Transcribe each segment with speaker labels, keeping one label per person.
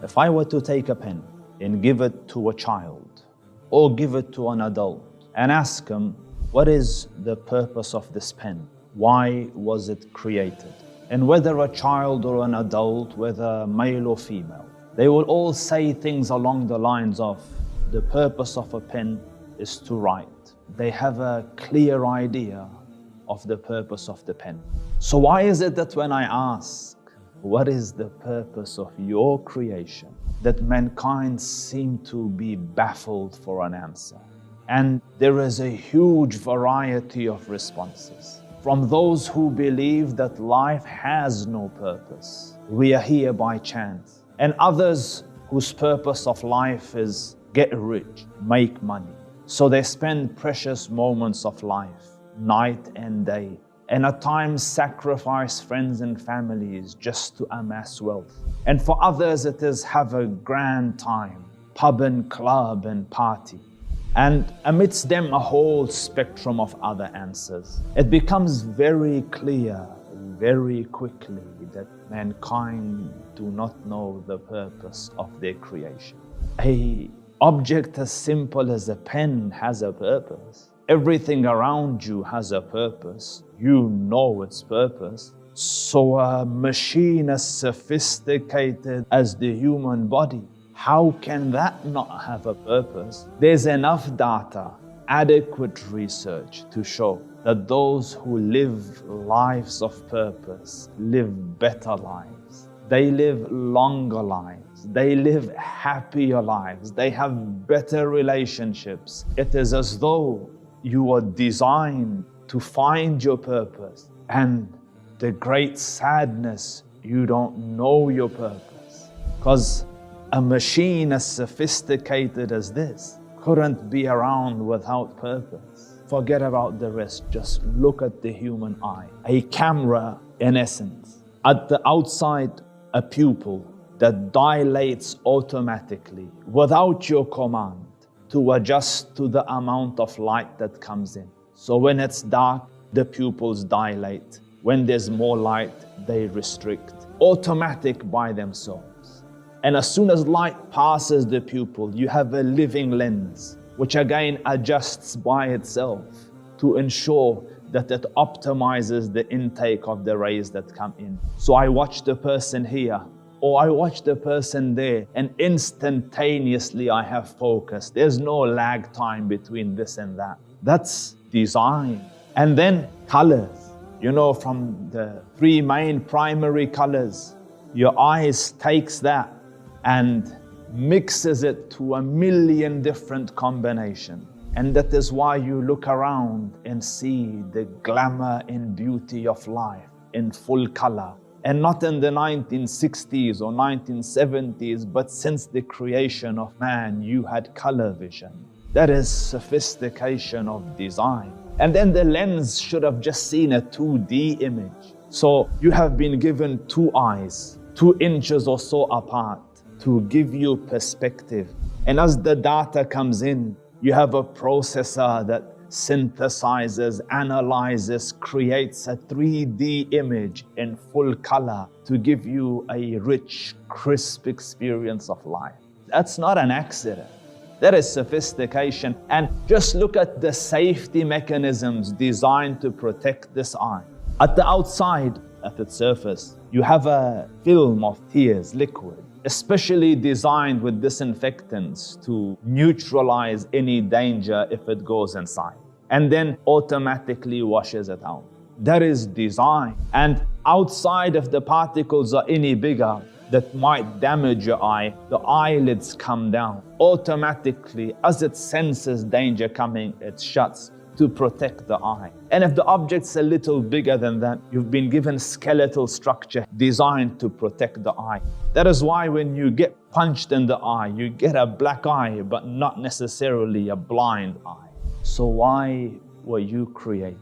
Speaker 1: If I were to take a pen and give it to a child or give it to an adult and ask him, what is the purpose of this pen? Why was it created? And whether a child or an adult, whether male or female, they will all say things along the lines of, the purpose of a pen is to write. They have a clear idea of the purpose of the pen. So why is it that when I ask, what is the purpose of your creation, that mankind seem to be baffled for an answer? And there is a huge variety of responses. From those who believe that life has no purpose, we are here by chance, and others whose purpose of life is get rich, make money. So they spend precious moments of life, night and day, and at times sacrifice friends and families just to amass wealth. And for others it is have a grand time, pub and club and party. And amidst them a whole spectrum of other answers. It becomes very clear very quickly that mankind do not know the purpose of their creation. An object as simple as a pen has a purpose. Everything around you has a purpose. You know its purpose. So a machine as sophisticated as the human body, how can that not have a purpose? There's enough data, adequate research to show that those who live lives of purpose live better lives. They live longer lives. They live happier lives. They have better relationships. It is as though you are designed to find your purpose. And the great sadness, you don't know your purpose. Because a machine as sophisticated as this couldn't be around without purpose. Forget about the rest, just look at the human eye. A camera, in essence, at the outside, a pupil that dilates automatically without your command to adjust to the amount of light that comes in. So when it's dark, the pupils dilate. When there's more light, they restrict. Automatic by themselves. And as soon as light passes the pupil, you have a living lens, which again adjusts by itself to ensure that it optimizes the intake of the rays that come in. So I watch the person here, or I watch the person there, and instantaneously I have focus. There's no lag time between this and that. That's design. And then colors. You know, from the three main primary colors, your eyes takes that and mixes it to a million different combinations. And that is why you look around and see the glamour and beauty of life in full color. And not in the 1960s or 1970s, but since the creation of man, you had color vision. That is sophistication of design. And then the lens should have just seen a 2D image. So you have been given two eyes, 2 inches or so apart, to give you perspective. And as the data comes in, you have a processor that synthesizes, analyzes, creates a 3D image in full color to give you a rich, crisp experience of life. That's not an accident. That is sophistication. And just look at the safety mechanisms designed to protect this eye. At the outside, at its surface, you have a film of tears, liquid, especially designed with disinfectants to neutralize any danger if it goes inside, and then automatically washes it out. That is design. And outside, if the particles are any bigger that might damage your eye, the eyelids come down. Automatically, as it senses danger coming, it shuts to protect the eye. And if the object's a little bigger than that, you've been given skeletal structure designed to protect the eye. That is why when you get punched in the eye, you get a black eye, but not necessarily a blind eye. So why were you created?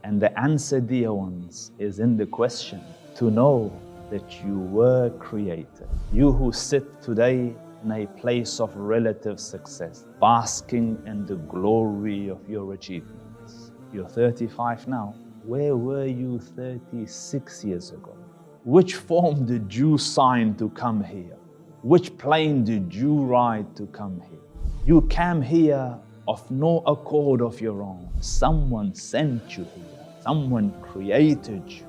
Speaker 1: And the answer, dear ones, is in the question, to know that you were created. You who sit today in a place of relative success, basking in the glory of your achievements. You're 35 now. Where were you 36 years ago? Which form did you sign to come here? Which plane did you ride to come here? You came here of no accord of your own. Someone sent you here. Someone created you.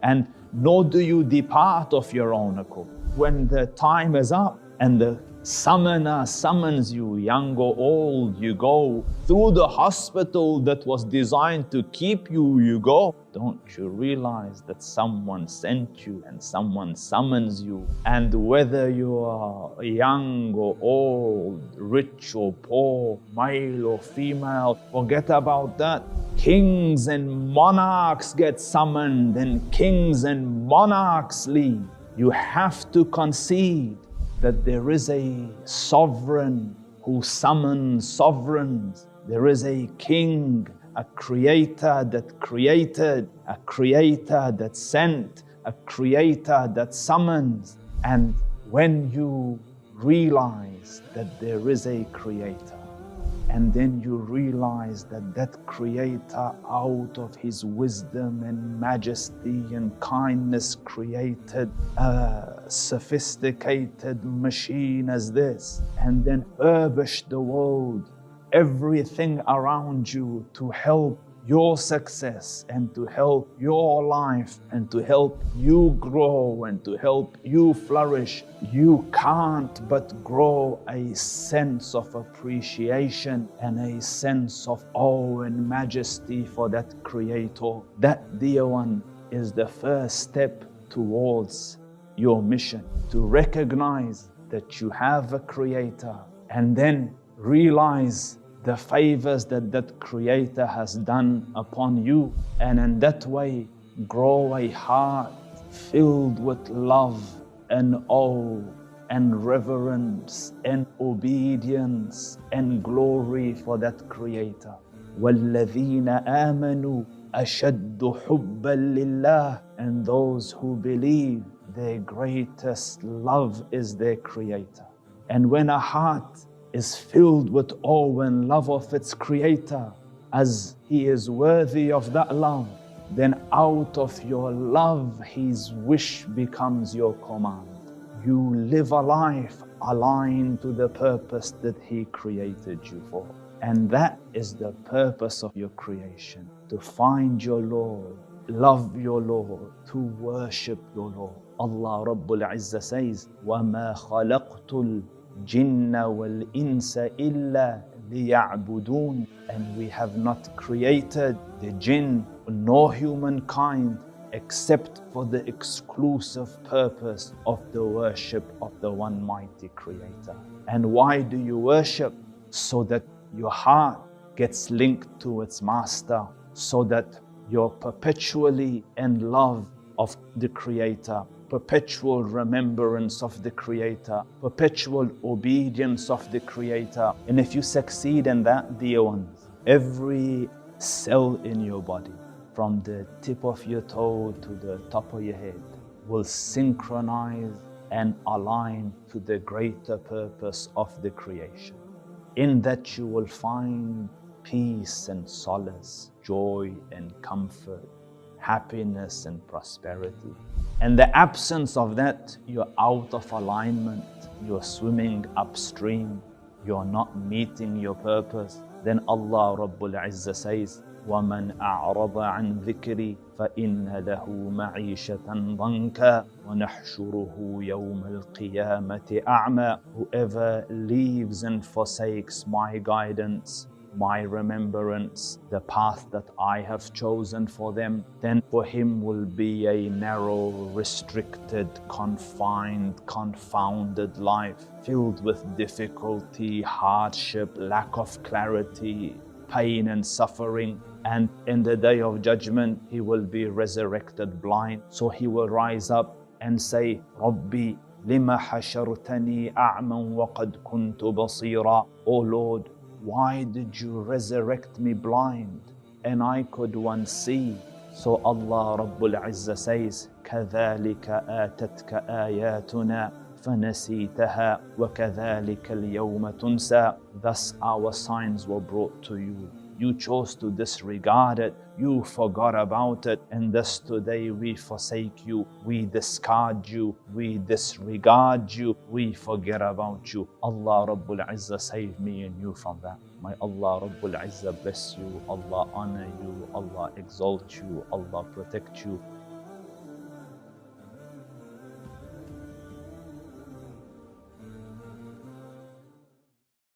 Speaker 1: And nor do you depart of your own accord. When the time is up and the summoner summons you, young or old, you go. Through the hospital that was designed to keep you, you go. Don't you realize that someone sent you and someone summons you? And whether you are young or old, rich or poor, male or female, forget about that. Kings and monarchs get summoned and kings and monarchs leave. You have to concede that there is a sovereign who summons sovereigns. There is a king, a creator that created, a creator that sent, a creator that summons. And when you realize that there is a creator, and then you realize that that creator, out of his wisdom and majesty and kindness, created a sophisticated machine as this, and then furbished the world, everything around you to help your success and to help your life and to help you grow and to help you flourish. You can't but grow a sense of appreciation and a sense of awe and majesty for that creator. That, dear one, is the first step towards your mission, to recognize that you have a creator and then realize the favors that that creator has done upon you, and in that way grow a heart filled with love and awe and reverence and obedience and glory for that creator. وَالَّذِينَ آمَنُوا أَشَدُّ حُبًّا لِلَّهِ. And those who believe, their greatest love is their creator. And when a heart is filled with awe and love of its creator, as he is worthy of that love, then out of your love, his wish becomes your command. You live a life aligned to the purpose that he created you for. And that is the purpose of your creation, to find your Lord, love your Lord, to worship your Lord. Allah Rabbul Izzah says, وَمَا خَلَقْتُ الْجِنَّ وَالْإِنسَ إِلَّا لِيَعْبُدُونَ. And we have not created the jinn nor humankind except for the exclusive purpose of the worship of the one mighty creator. And why do you worship? So that your heart gets linked to its master, so that you're perpetually in love of the creator, perpetual remembrance of the creator, perpetual obedience of the creator. And if you succeed in that, dear ones, every cell in your body, from the tip of your toe to the top of your head, will synchronize and align to the greater purpose of the creation. In that you will find peace and solace, joy and comfort, happiness and prosperity. And the absence of that, you're out of alignment, you're swimming upstream, you're not meeting your purpose. Then Allah Rabbul Izzah says, وَمَنْ أَعْرَضَ عَنْ ذِكْرِي فَإِنَّ لَهُ مَعِيشَةً ضَنْكًا وَنَحْشُرُهُ يَوْمَ الْقِيَامَةِ أَعْمَى. Whoever leaves and forsakes my guidance, my remembrance, the path that I have chosen for them, then for him will be a narrow, restricted, confined, confounded life, filled with difficulty, hardship, lack of clarity, pain and suffering. And in the day of judgment, he will be resurrected blind. So he will rise up and say, Rabbi, lima hashartani a'man wa qad kuntu basira. O Lord, why did you resurrect me blind and I could once see? So Allah Rabbul Izzah says, كَذَلِكَ آتَتْكَ آيَاتُنَا فَنَسِيتَهَا وَكَذَلِكَ الْيَوْمَ تُنْسَى. Thus our signs were brought to you, You chose to disregard it. You forgot about it. And thus today we forsake you. We discard you. We disregard you. We forget about you. Allah Rabbul Izzah save me and you from that. May Allah Rabbul Izzah bless you. Allah honor you. Allah exalt you. Allah protect you.